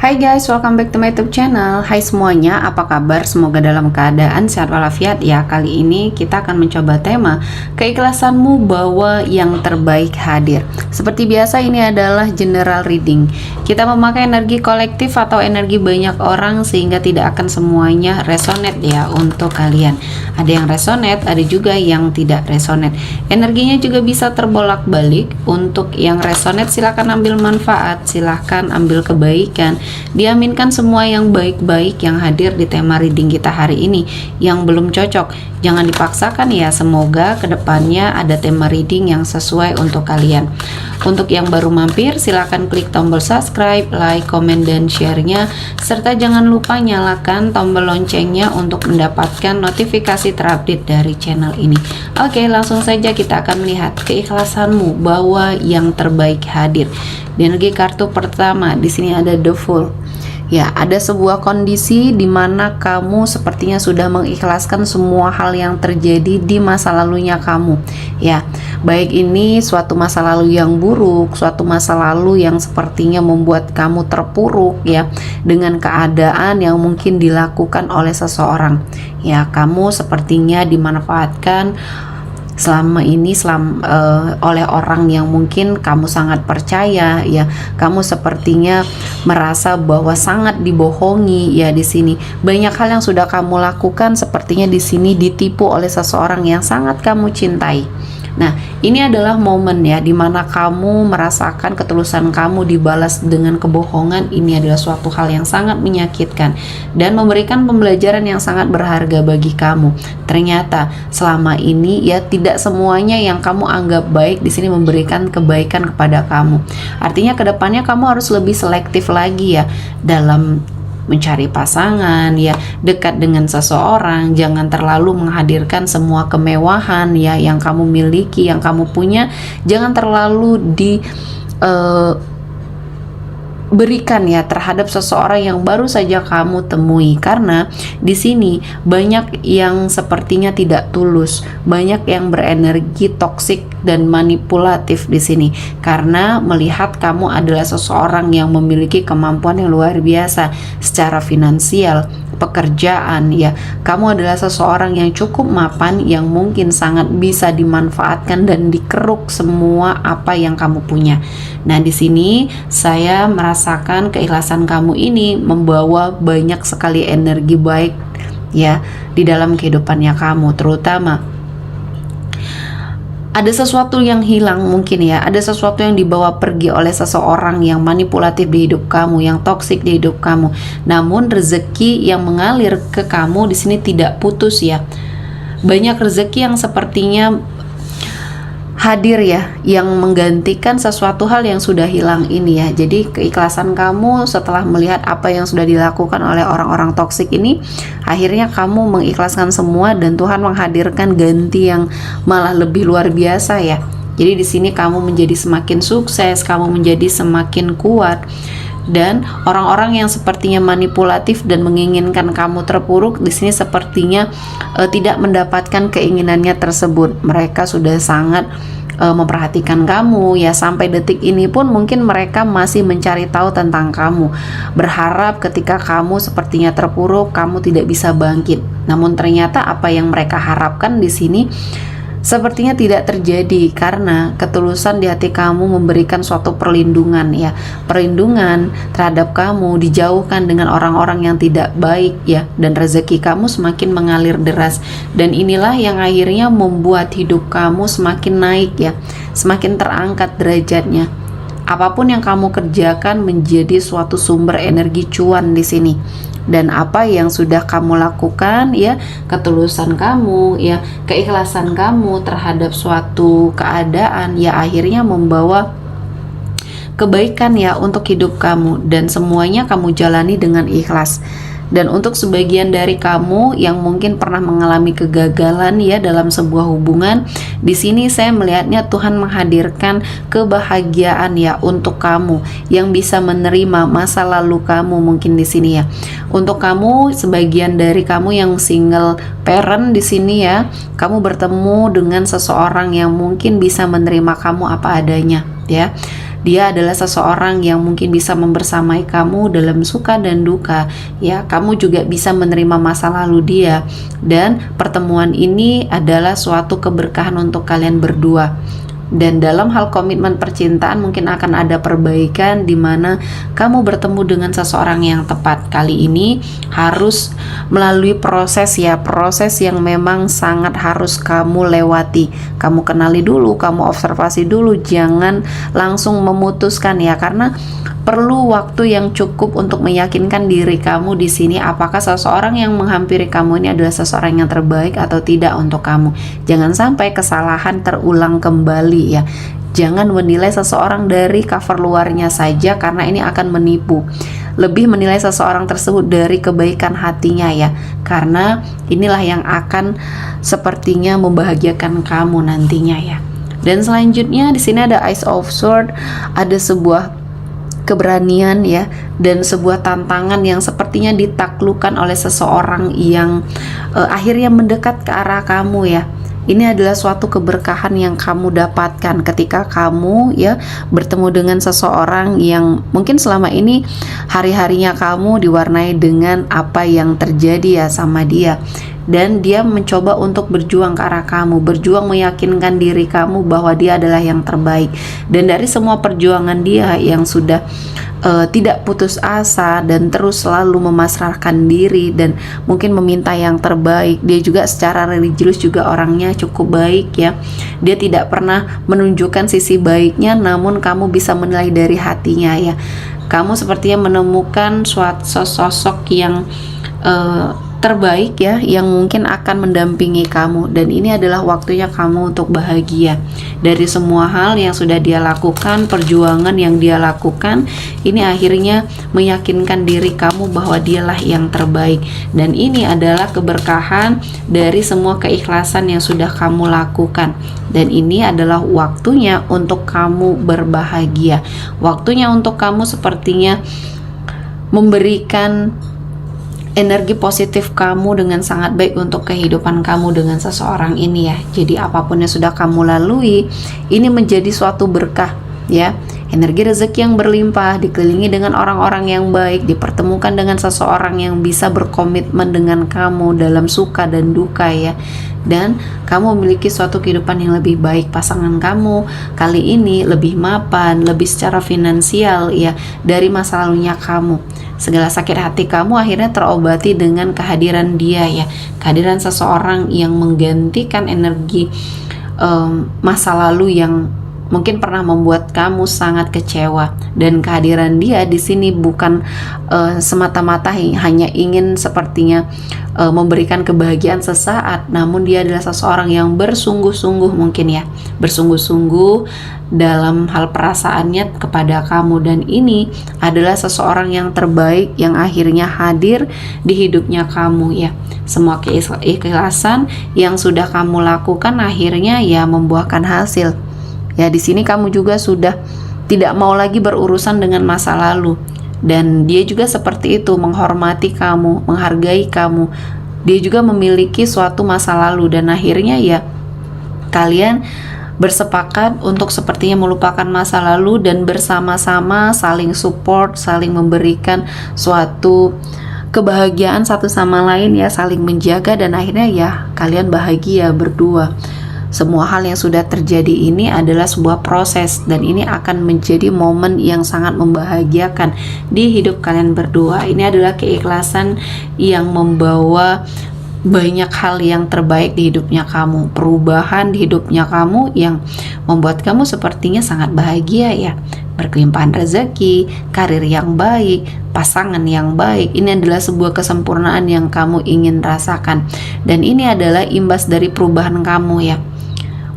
Hai guys, welcome back to my YouTube channel. Hai semuanya, apa kabar? Semoga dalam keadaan sehat walafiat ya. Kali ini kita akan mencoba tema keikhlasanmu bahwa yang terbaik hadir. Seperti biasa, ini adalah general reading. Kita memakai energi kolektif atau energi banyak orang sehingga tidak akan semuanya resonate ya untuk kalian. Ada yang resonate, ada juga yang tidak resonate. Energinya juga bisa terbolak-balik. Untuk yang resonate silahkan ambil manfaat, silahkan ambil kebaikan. Diaminkan semua yang baik-baik yang hadir di tema reading kita hari ini. Yang belum cocok, jangan dipaksakan ya. Semoga kedepannya ada tema reading yang sesuai untuk kalian. Untuk yang baru mampir, silahkan klik tombol subscribe, like, komen, dan share-nya. Serta jangan lupa nyalakan tombol loncengnya untuk mendapatkan notifikasi terupdate dari channel ini. Oke, langsung saja kita akan melihat keikhlasanmu bahwa yang terbaik hadir. Di energi kartu pertama, di sini ada The Fool. Ya, ada sebuah kondisi di mana kamu sepertinya sudah mengikhlaskan semua hal yang terjadi di masa lalunya kamu. Ya, baik ini suatu masa lalu yang buruk, suatu masa lalu yang sepertinya membuat kamu terpuruk ya, dengan keadaan yang mungkin dilakukan oleh seseorang. Ya, kamu sepertinya dimanfaatkan selama ini oleh orang yang mungkin kamu sangat percaya ya. Kamu sepertinya merasa bahwa sangat dibohongi ya. Di sini banyak hal yang sudah kamu lakukan sepertinya di sini ditipu oleh seseorang yang sangat kamu cintai. Nah, ini adalah momen ya dimana kamu merasakan ketulusan kamu dibalas dengan kebohongan. Ini adalah suatu hal yang sangat menyakitkan dan memberikan pembelajaran yang sangat berharga bagi kamu. Ternyata selama ini ya tidak semuanya yang kamu anggap baik di sini memberikan kebaikan kepada kamu. Artinya kedepannya kamu harus lebih selektif lagi ya dalam mencari pasangan ya, dekat dengan seseorang. Jangan terlalu menghadirkan semua kemewahan ya yang kamu miliki, yang kamu punya. Jangan terlalu berikan ya terhadap seseorang yang baru saja kamu temui, karena di sini banyak yang sepertinya tidak tulus, banyak yang berenergi toksik dan manipulatif di sini karena melihat kamu adalah seseorang yang memiliki kemampuan yang luar biasa secara finansial, pekerjaan ya. Kamu adalah seseorang yang cukup mapan yang mungkin sangat bisa dimanfaatkan dan dikeruk semua apa yang kamu punya. Nah, di sini saya merasakan keikhlasan kamu ini membawa banyak sekali energi baik ya di dalam kehidupannya kamu. Terutama ada sesuatu yang hilang mungkin ya, ada sesuatu yang dibawa pergi oleh seseorang yang manipulatif di hidup kamu, yang toksik di hidup kamu. Namun rezeki yang mengalir ke kamu di sini tidak putus ya. Banyak rezeki yang sepertinya hadir ya, yang menggantikan sesuatu hal yang sudah hilang ini ya. Jadi keikhlasan kamu setelah melihat apa yang sudah dilakukan oleh orang-orang toksik ini, akhirnya kamu mengikhlaskan semua dan Tuhan menghadirkan ganti yang malah lebih luar biasa ya. Jadi di sini kamu menjadi semakin sukses, kamu menjadi semakin kuat. Dan orang-orang yang sepertinya manipulatif dan menginginkan kamu terpuruk di sini sepertinya tidak mendapatkan keinginannya tersebut. Mereka sudah sangat memperhatikan kamu ya, sampai detik ini pun mungkin mereka masih mencari tahu tentang kamu, berharap ketika kamu sepertinya terpuruk kamu tidak bisa bangkit. Namun ternyata apa yang mereka harapkan di sini sepertinya tidak terjadi karena ketulusan di hati kamu memberikan suatu perlindungan ya, perlindungan terhadap kamu, dijauhkan dengan orang-orang yang tidak baik ya, dan rezeki kamu semakin mengalir deras. Dan inilah yang akhirnya membuat hidup kamu semakin naik ya, semakin terangkat derajatnya. Apapun yang kamu kerjakan menjadi suatu sumber energi cuan di sini. Dan apa yang sudah kamu lakukan ya, ketulusan kamu ya, keikhlasan kamu terhadap suatu keadaan ya akhirnya membawa kebaikan ya untuk hidup kamu, dan semuanya kamu jalani dengan ikhlas. Dan untuk sebagian dari kamu yang mungkin pernah mengalami kegagalan ya dalam sebuah hubungan, di sini saya melihatnya Tuhan menghadirkan kebahagiaan ya untuk kamu yang bisa menerima masa lalu kamu mungkin di sini ya. Untuk kamu, sebagian dari kamu yang single parent di sini ya, kamu bertemu dengan seseorang yang mungkin bisa menerima kamu apa adanya ya. Dia adalah seseorang yang mungkin bisa membersamai kamu dalam suka dan duka ya. Kamu juga bisa menerima masa lalu dia, dan pertemuan ini adalah suatu keberkahan untuk kalian berdua. Dan dalam hal komitmen percintaan mungkin akan ada perbaikan di mana kamu bertemu dengan seseorang yang tepat. Kali ini harus melalui proses ya, proses yang memang sangat harus kamu lewati. Kamu kenali dulu, kamu observasi dulu, jangan langsung memutuskan ya, karena perlu waktu yang cukup untuk meyakinkan diri kamu di sini apakah seseorang yang menghampiri kamu ini adalah seseorang yang terbaik atau tidak untuk kamu. Jangan sampai kesalahan terulang kembali ya. Jangan menilai seseorang dari cover luarnya saja, karena ini akan menipu. Lebih menilai seseorang tersebut dari kebaikan hatinya ya, karena inilah yang akan sepertinya membahagiakan kamu nantinya ya. Dan selanjutnya di sini ada Ace of Swords, ada sebuah keberanian ya, dan sebuah tantangan yang sepertinya ditaklukkan oleh seseorang yang akhirnya mendekat ke arah kamu ya. Ini adalah suatu keberkahan yang kamu dapatkan ketika kamu ya bertemu dengan seseorang yang mungkin selama ini hari-harinya kamu diwarnai dengan apa yang terjadi ya sama dia. Dan dia mencoba untuk berjuang ke arah kamu, berjuang meyakinkan diri kamu bahwa dia adalah yang terbaik. Dan dari semua perjuangan dia yang sudah tidak putus asa dan terus selalu memasrahkan diri dan mungkin meminta yang terbaik. Dia juga secara religius juga orangnya cukup baik ya. Dia tidak pernah menunjukkan sisi baiknya, namun kamu bisa menilai dari hatinya ya. Kamu sepertinya menemukan suatu sosok yang terbaik ya, yang mungkin akan mendampingi kamu, dan ini adalah waktunya kamu untuk bahagia. Dari semua hal yang sudah dia lakukan, perjuangan yang dia lakukan, ini akhirnya meyakinkan diri kamu bahwa dialah yang terbaik. Dan ini adalah keberkahan dari semua keikhlasan yang sudah kamu lakukan. Dan ini adalah waktunya untuk kamu berbahagia. Waktunya untuk kamu sepertinya memberikan energi positif kamu dengan sangat baik untuk kehidupan kamu dengan seseorang ini ya. Jadi apapun yang sudah kamu lalui, ini menjadi suatu berkah ya. Energi rezeki yang berlimpah, dikelilingi dengan orang-orang yang baik, dipertemukan dengan seseorang yang bisa berkomitmen dengan kamu dalam suka dan duka ya. Dan kamu memiliki suatu kehidupan yang lebih baik. Pasangan kamu kali ini lebih mapan, lebih secara finansial ya, dari masa lalunya kamu. Segala sakit hati kamu akhirnya terobati dengan kehadiran dia ya. Kehadiran seseorang yang menggantikan energi masa lalu yang mungkin pernah membuat kamu sangat kecewa. Dan kehadiran dia di sini bukan semata-mata hanya ingin sepertinya memberikan kebahagiaan sesaat, namun dia adalah seseorang yang bersungguh-sungguh mungkin ya, bersungguh-sungguh dalam hal perasaannya kepada kamu. Dan ini adalah seseorang yang terbaik yang akhirnya hadir di hidupnya kamu ya. Semua keikhlasan yang sudah kamu lakukan akhirnya ya membuahkan hasil. Ya, di sini kamu juga sudah tidak mau lagi berurusan dengan masa lalu. Dan dia juga seperti itu, menghormati kamu, menghargai kamu. Dia juga memiliki suatu masa lalu, dan akhirnya ya kalian bersepakat untuk sepertinya melupakan masa lalu dan bersama-sama saling support, saling memberikan suatu kebahagiaan satu sama lain ya, saling menjaga, dan akhirnya ya kalian bahagia berdua. Semua hal yang sudah terjadi ini adalah sebuah proses, dan ini akan menjadi momen yang sangat membahagiakan di hidup kalian berdua. Ini adalah keikhlasan yang membawa banyak hal yang terbaik di hidupnya kamu, perubahan di hidupnya kamu yang membuat kamu sepertinya sangat bahagia ya. Berkelimpahan rezeki, karir yang baik, pasangan yang baik. Ini adalah sebuah kesempurnaan yang kamu ingin rasakan, dan ini adalah imbas dari perubahan kamu ya.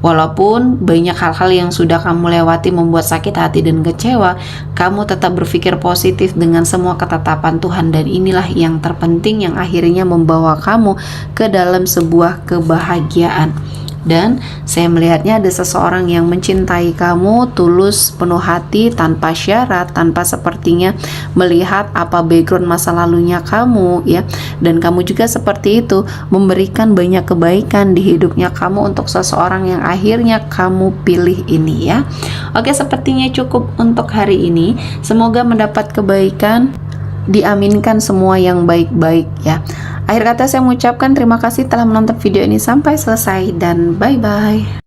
Walaupun banyak hal-hal yang sudah kamu lewati membuat sakit hati dan kecewa, kamu tetap berpikir positif dengan semua ketetapan Tuhan, dan inilah yang terpenting yang akhirnya membawa kamu ke dalam sebuah kebahagiaan. Dan saya melihatnya ada seseorang yang mencintai kamu tulus, penuh hati, tanpa syarat, tanpa sepertinya melihat apa background masa lalunya kamu ya. Dan kamu juga seperti itu, memberikan banyak kebaikan di hidupnya kamu untuk seseorang yang akhirnya kamu pilih ini ya. Oke, sepertinya cukup untuk hari ini. Semoga mendapat kebaikan, diaminkan semua yang baik-baik ya. Akhir kata saya mengucapkan terima kasih telah menonton video ini sampai selesai dan bye-bye.